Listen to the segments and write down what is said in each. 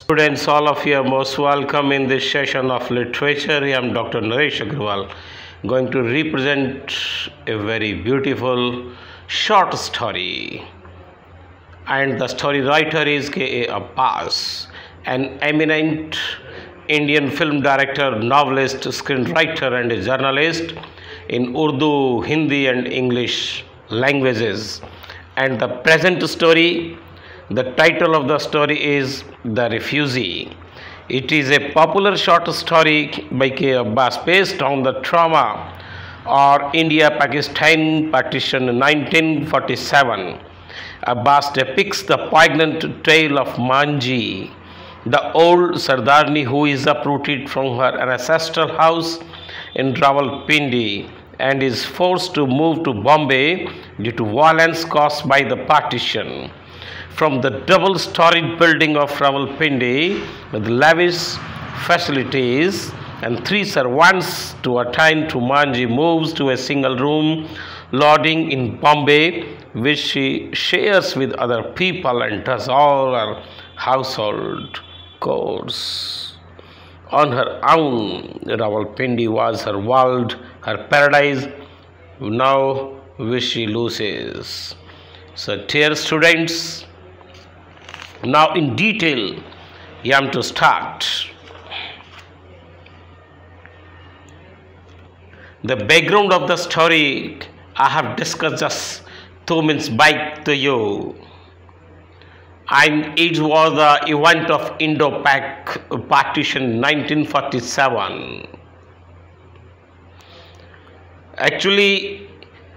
Students, all of you are most welcome in this session of literature. I am Dr. Naresh Agrawal, going to represent a very beautiful short story. And the story writer is K.A. Abbas, an eminent Indian film director, novelist, screenwriter, and a journalist in Urdu, Hindi, and English languages. And the present story, the title of the story is The Refugee. It is a popular short story by K. Abbas based on the trauma or India-Pakistan partition in 1947. Abbas depicts the poignant tale of Manji, the old Sardarni who is uprooted from her ancestral house in Rawalpindi and is forced to move to Bombay due to violence caused by the partition. From the double-storied building of Rawalpindi with lavish facilities and 3 servants to attend to, Manji moves to a single room lodging in Bombay, which she shares with other people and does all her household chores on her own. Rawalpindi was her world, her paradise, now which she loses. So, dear students, now in detail, I am to start. The background of the story I have discussed just 2 minutes back to you. And it was the event of Indo-Pak partition 1947. Actually,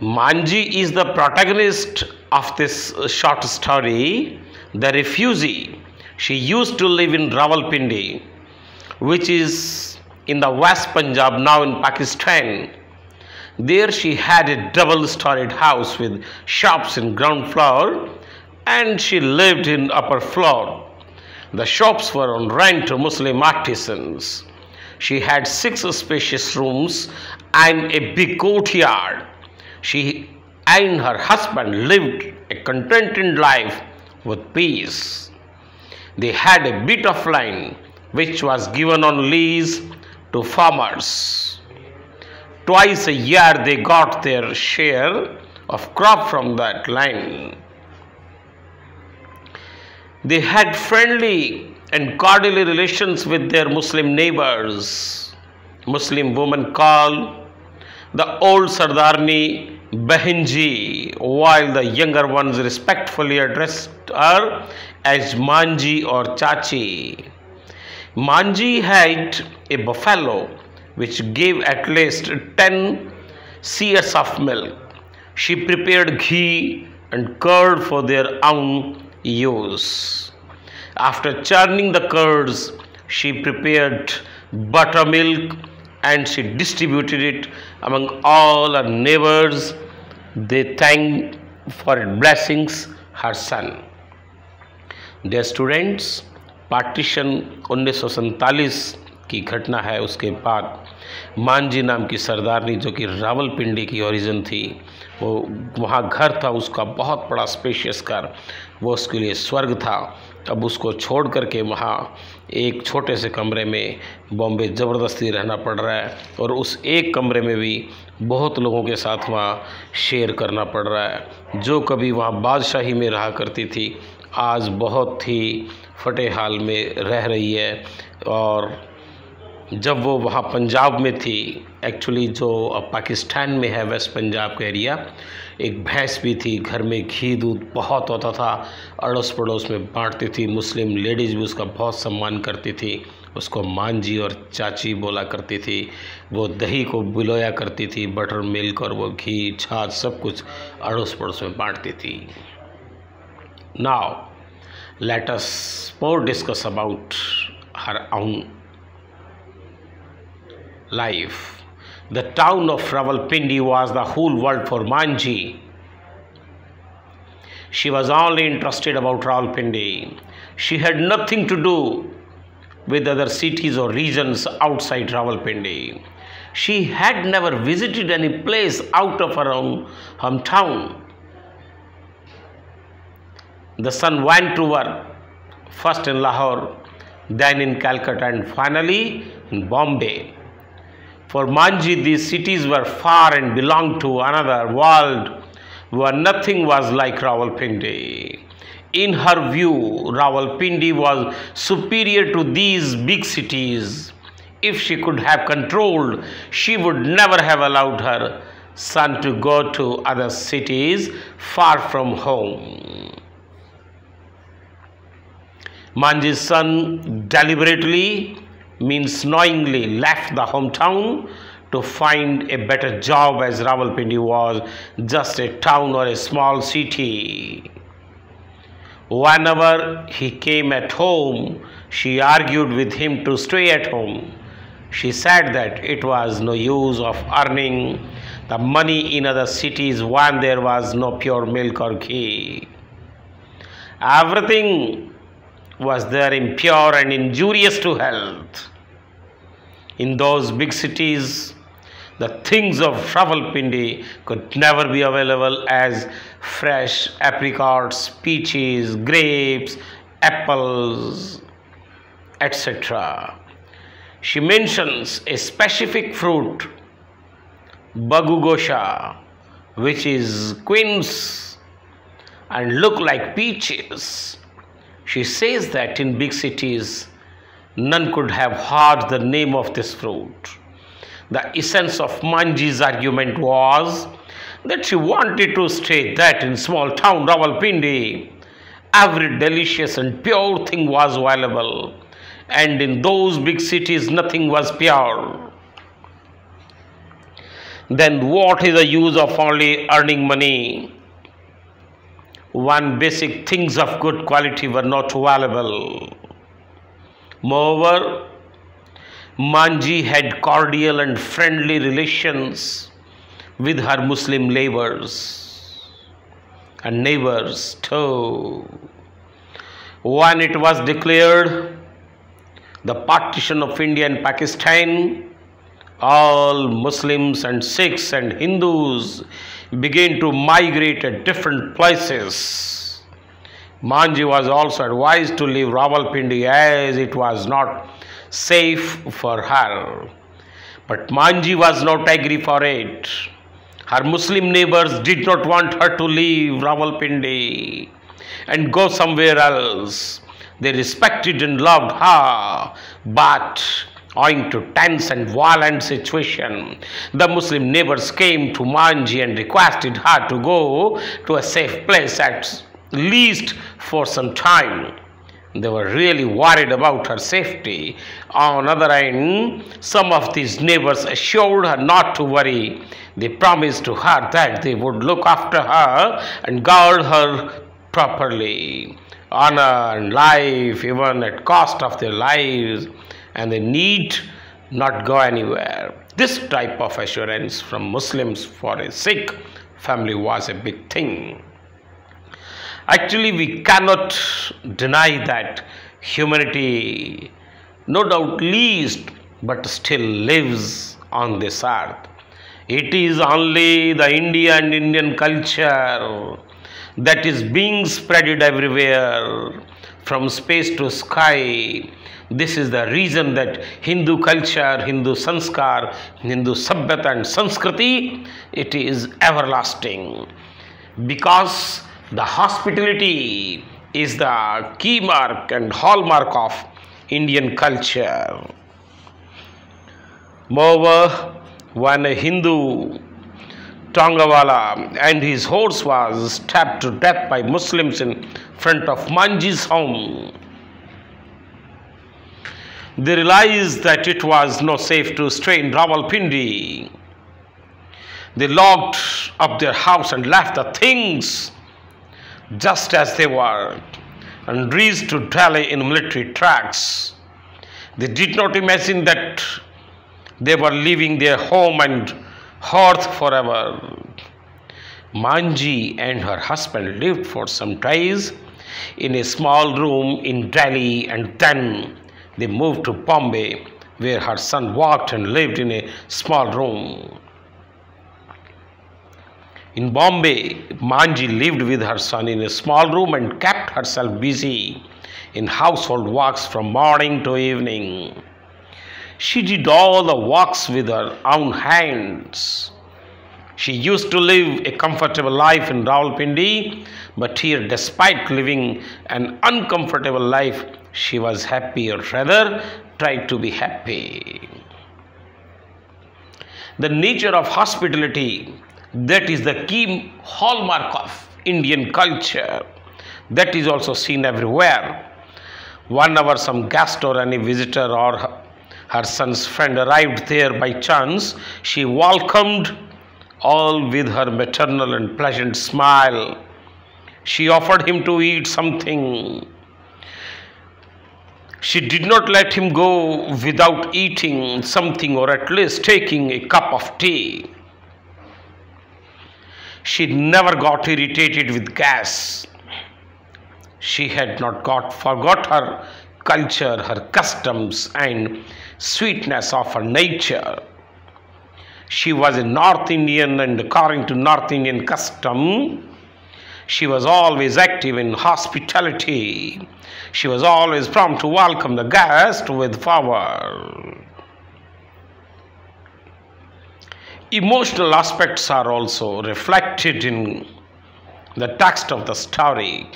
Manji is the protagonist of this short story, The Refugee. She used to live in Rawalpindi, which is in the West Punjab, now in Pakistan. There she had a double-storied house with shops in ground floor and she lived in upper floor. The shops were on rent to Muslim artisans. She had 6 spacious rooms and a big courtyard. She and her husband lived a contented life with peace. They had a bit of land which was given on lease to farmers. Twice a year they got their share of crop from that land. They had friendly and cordial relations with their Muslim neighbors. Muslim women called the old Sardarni Bahinji, while the younger ones respectfully addressed her as Manji or Chachi. Manji had a buffalo which gave at least 10 seers of milk. She prepared ghee and curd for their own use. After churning the curds, she prepared buttermilk and she distributed it among all her neighbors. They thanked for its blessings her son. Dear students, partition 1947 की घटना है। उसके बाद मांझी नाम की सरदारनी जो कि रावलपिंडी की ओरिजिन थी, वो वहाँ घर था उसका बहुत बड़ा स्पेशियस घर, वो उसके लिए स्वर्ग था। अब उसको छोड़ करके वहाँ एक छोटे से कमरे में बॉम्बे ज़बरदस्ती रहना पड़ रहा है और उस एक कमरे में भी बहुत लोगों के साथ वहाँ शेयर करना पड़ रहा है। जो कभी वहाँ बादशाही में रहा करती थी, आज बहुत ही फटे हाल में रह रही है। और जब वो वहाँ पंजाब में थी, एक्चुअली जो अब पाकिस्तान में है वेस्ट पंजाब का एरिया, एक भैंस भी थी, घर में घी दूध बहुत होता था, अड़ोस पड़ोस में बांटती थी। मुस्लिम लेडीज़ भी उसका बहुत सम्मान करती थी, उसको मांझी और चाची बोला करती थी। वो दही को बिलोया करती थी, बटर मिल्क और वो घी छाछ सब कुछ अड़ोस पड़ोस में बांटती थी। Now let us more discuss about her own life. The town of Rawalpindi was the whole world for Manji. She was only interested about Rawalpindi. She had nothing to do with other cities or regions outside Rawalpindi. She had never visited any place out of her own hometown. The son went to work first in Lahore, then in Calcutta, and finally in Bombay. For Manji, these cities were far and belonged to another world where nothing was like Rawalpindi. In her view, Rawalpindi was superior to these big cities. If she could have controlled, she would never have allowed her son to go to other cities far from home. Manji's son deliberately, means knowingly, left the hometown to find a better job, as Rawalpindi was just a town or a small city. Whenever he came at home, she argued with him to stay at home. She said that it was no use of earning the money in other cities when there was no pure milk or ghee. Everything was there impure and injurious to health. In those big cities, the things of Rawalpindi could never be available as fresh apricots, peaches, grapes, apples, etc. She mentions a specific fruit, bagugosha, which is quince and look like peaches. She says that in big cities, none could have heard the name of this fruit. The essence of Manji's argument was that she wanted to state that in small town Rawalpindi, every delicious and pure thing was available, and in those big cities nothing was pure. Then what is the use of only earning money when basic things of good quality were not available? Moreover, Manji had cordial and friendly relations with her Muslim neighbors and neighbors too. When it was declared the partition of India and Pakistan, all Muslims and Sikhs and Hindus began to migrate at different places. Manji was also advised to leave Rawalpindi as it was not safe for her. But Manji was not agree for it. Her Muslim neighbors did not want her to leave Rawalpindi and go somewhere else. They respected and loved her, but owing to tense and violent situation, the Muslim neighbors came to Manji and requested her to go to a safe place at least for some time. They were really worried about her safety. On the other hand, some of these neighbors assured her not to worry. They promised to her that they would look after her and guard her properly, honor and life, even at cost of their lives, and they need not go anywhere. This type of assurance from Muslims for a Sikh family was a big thing. Actually, we cannot deny that humanity, no doubt least, but still lives on this earth. It is only the India and Indian culture that is being spreaded everywhere, from space to sky. This is the reason that Hindu culture, Hindu sanskar, Hindu sabhyata and sanskriti, it is everlasting. Because the hospitality is the key mark and hallmark of Indian culture. Moreover, when a Hindu Tongawala and his horse was stabbed to death by Muslims in front of Manji's home, they realized that it was not safe to stay in Rawalpindi. They locked up their house and left the things just as they were and reached to Delhi in military tracks. They did not imagine that they were leaving their home and hearth forever. Manji and her husband lived for some days in a small room in Delhi, and then they moved to Bombay, where her son worked and lived in a small room. In Bombay, Manji lived with her son in a small room and kept herself busy in household works from morning to evening. She did all the works with her own hands. She used to live a comfortable life in Rawalpindi, but here, despite living an uncomfortable life, she was happy, or rather, tried to be happy. The nature of hospitality, that is the key hallmark of Indian culture, that is also seen everywhere. Whenever some guest or any visitor or her son's friend arrived there by chance, she welcomed all with her maternal and pleasant smile. She offered him to eat something. She did not let him go without eating something, or at least taking a cup of tea. She never got irritated with gas. She had not forgot her culture, her customs, and sweetness of her nature. She was a North Indian, and according to North Indian custom, she was always active in hospitality. She was always prompt to welcome the guest with fervor. Emotional aspects are also reflected in the text of the story.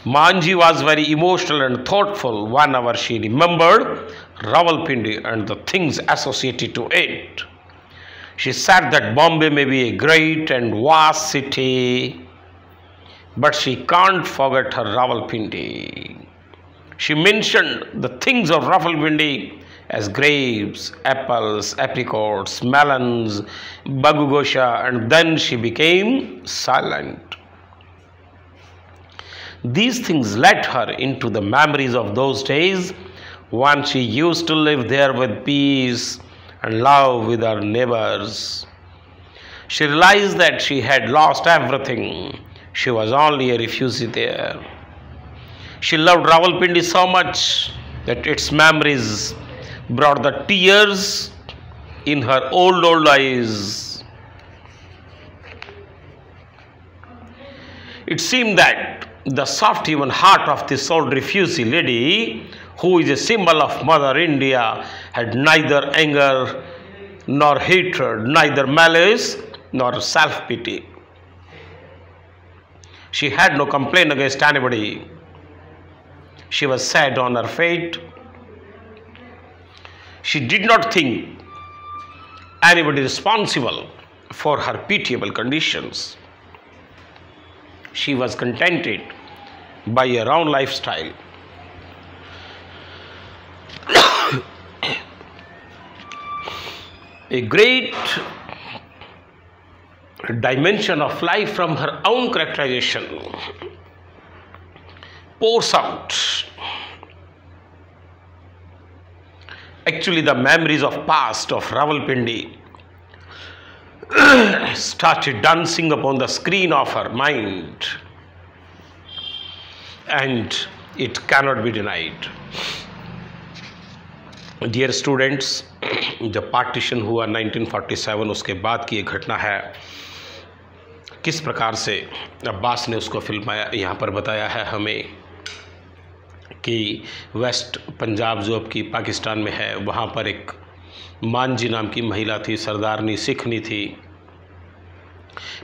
Manji was very emotional and thoughtful whenever she remembered Rawalpindi and the things associated to it. She said that Bombay may be a great and vast city, but she can't forget her Rawalpindi. She mentioned the things of Rawalpindi as grapes, apples, apricots, melons, bagugosha, and then she became silent. These things led her into the memories of those days when she used to live there with peace and love with her neighbors. She realized that she had lost everything. She was only a refugee there. She loved Rawalpindi so much that its memories brought the tears in her old eyes. It seemed that the soft human heart of this old refugee lady, who is a symbol of Mother India, had neither anger nor hatred, neither malice nor self-pity. She had no complaint against anybody. She was sad on her fate. She did not think anybody responsible for her pitiable conditions. She was contented by her own lifestyle. A great dimension of life from her own characterization pours out. Actually, the memories of past of Rawalpindi started dancing upon the screen of her mind, and it cannot be denied. Dear students, जब partition हुआ 1947 उसके बाद की एक घटना है, किस प्रकार से अब्बास ने उसको फिल्माया, यहाँ पर बताया है हमें कि वेस्ट पंजाब जो अब की पाकिस्तान में है, वहाँ पर एक मांझी नाम की महिला थी, सरदारनी सिखनी थी।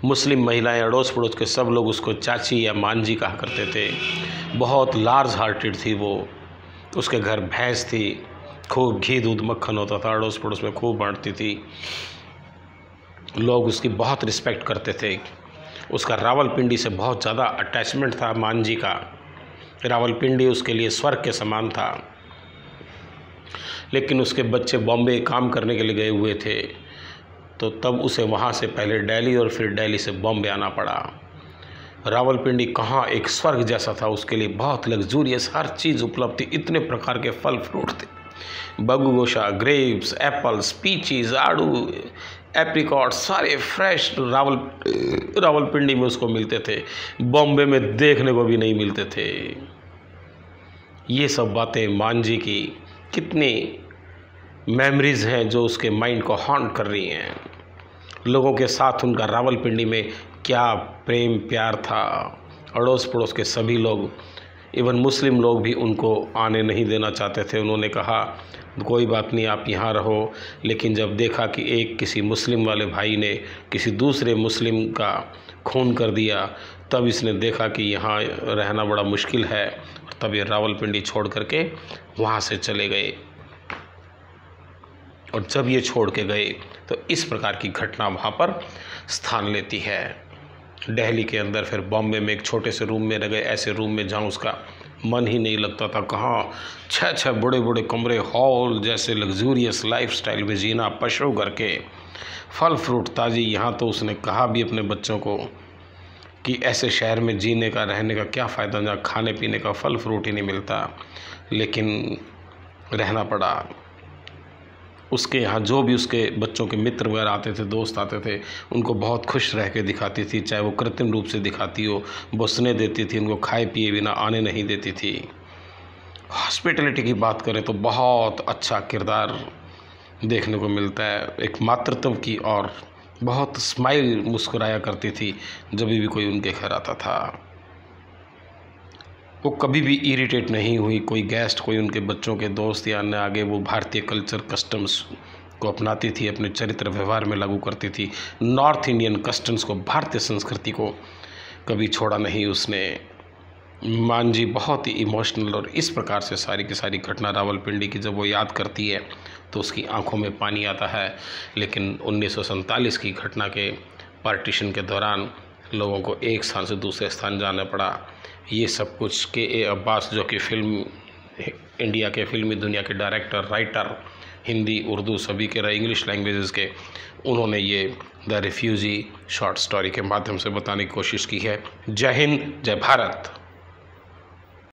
मुस्लिम महिलाएं अड़ोस पड़ोस के सब लोग उसको चाची या मांझी कहा करते थे। बहुत लार्ज हार्टेड थी वो। उसके घर भैंस थी, खूब घी दूध मक्खन होता था, अड़ोस पड़ोस में खूब बांटती थी। लोग उसकी बहुत रिस्पेक्ट करते थे। उसका रावलपिंडी से बहुत ज़्यादा अटैचमेंट था मांझी का। रावलपिंडी उसके लिए स्वर्ग के समान था। लेकिन उसके बच्चे बॉम्बे काम करने के लिए गए हुए थे, तो तब उसे वहाँ से पहले दिल्ली और फिर दिल्ली से बॉम्बे आना पड़ा। रावलपिंडी कहाँ एक स्वर्ग जैसा था, उसके लिए बहुत लग्जूरियस हर चीज़ उपलब्ध थी। इतने प्रकार के फल फ्रूट थे, बगुगोशा, ग्रेप्स, एप्पल्स, पीचीज, आड़ू, एप्रिकॉट, सारे फ्रेश रावलपिंडी में उसको मिलते थे। बॉम्बे में देखने को भी नहीं मिलते थे। ये सब बातें मांझी की कितनी मेमोरीज़ हैं जो उसके माइंड को हॉन्ट कर रही हैं। लोगों के साथ उनका रावलपिंडी में क्या प्रेम प्यार था। अड़ोस पड़ोस के सभी लोग इवन मुस्लिम लोग भी उनको आने नहीं देना चाहते थे। उन्होंने कहा कोई बात नहीं, आप यहाँ रहो। लेकिन जब देखा कि एक किसी मुस्लिम वाले भाई ने किसी दूसरे मुस्लिम का खून कर दिया, तब इसने देखा कि यहाँ रहना बड़ा मुश्किल है, तब ये रावलपिंडी छोड़ करके वहाँ से चले गए। और जब ये छोड़ के गए तो इस प्रकार की घटना वहाँ पर स्थान लेती है। दिल्ली के अंदर फिर बॉम्बे में एक छोटे से रूम में रह गए, ऐसे रूम में जहाँ उसका मन ही नहीं लगता था। कहाँ 6-6 बड़े बड़े कमरे, हॉल जैसे लग्जूरियस लाइफस्टाइल में जीना, पशु घर के फल फ्रूट ताज़ी। यहाँ तो उसने कहा भी अपने बच्चों को कि ऐसे शहर में जीने का, रहने का क्या फ़ायदा जहाँ खाने पीने का फल फ्रूट ही नहीं मिलता। लेकिन रहना पड़ा। उसके यहाँ जो भी उसके बच्चों के मित्र वगैरह आते थे, दोस्त आते थे, उनको बहुत खुश रह के दिखाती थी, चाहे वो कृत्रिम रूप से दिखाती हो। बसने देती थी, उनको खाए पिए बिना आने नहीं देती थी। हॉस्पिटलिटी की बात करें तो बहुत अच्छा किरदार देखने को मिलता है एक मातृत्व की, और बहुत स्माइल मुस्कुराया करती थी जब भी कोई उनके घर आता था। वो कभी भी इरिटेट नहीं हुई। कोई गेस्ट, कोई उनके बच्चों के दोस्त या अन्य आगे, वो भारतीय कल्चर कस्टम्स को अपनाती थी, अपने चरित्र व्यवहार में लागू करती थी। नॉर्थ इंडियन कस्टम्स को, भारतीय संस्कृति को कभी छोड़ा नहीं उसने। मान जी बहुत ही इमोशनल, और इस प्रकार से सारी की सारी घटना रावलपिंडी की जब वो याद करती है तो उसकी आंखों में पानी आता है। लेकिन 1947 की घटना के पार्टीशन के दौरान लोगों को एक स्थान से दूसरे स्थान जाना पड़ा। ये सब कुछ के अब्बास, जो कि इंडिया के फिल्मी दुनिया के डायरेक्टर, राइटर, हिंदी उर्दू सभी के रहे, इंग्लिश लैंग्वेजेस के, उन्होंने ये द रिफ्यूजी शॉर्ट स्टोरी के माध्यम से बताने की कोशिश की है। जय हिंद, जय भारत।